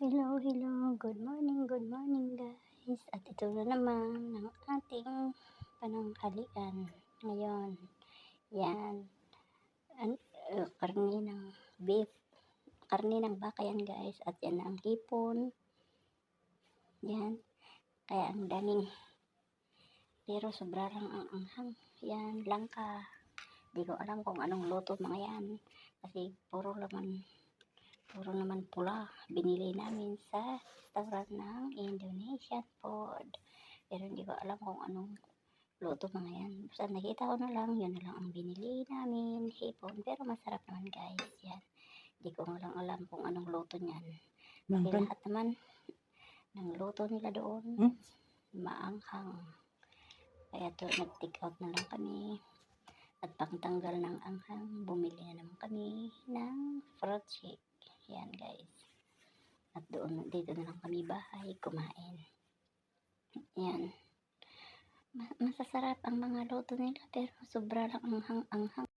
Hello. Good morning guys. At ito na naman ang ating pananghalian ngayon. Yan. Karne ng beef. Karne ng baka yan guys. At yan ang hipon. Yan. Kaya ang daming. Pero sobra lang ang anghang. Yan. Langka. Di ko alam kung anong luto mga yan. Kasi puro naman pula binili namin sa restaurant ng Indonesian food, pero hindi ko alam kung anong luto mga yan. Basta nakita ko na lang, yun na lang ang binili namin, hipon, pero masarap naman guys. Yan, hindi ko nga lang alam kung anong luto niyan. Kasi lahat naman ng luto nila doon maanghang, kaya to nag-take out na lang kami. At pangtanggal ng anghang, bumili na naman kami ng fruit shake. Yan guys. At dito na lang kami bahay kumain. Yan. Masasarap ang mga luto nila pero sobra lang ang anghang.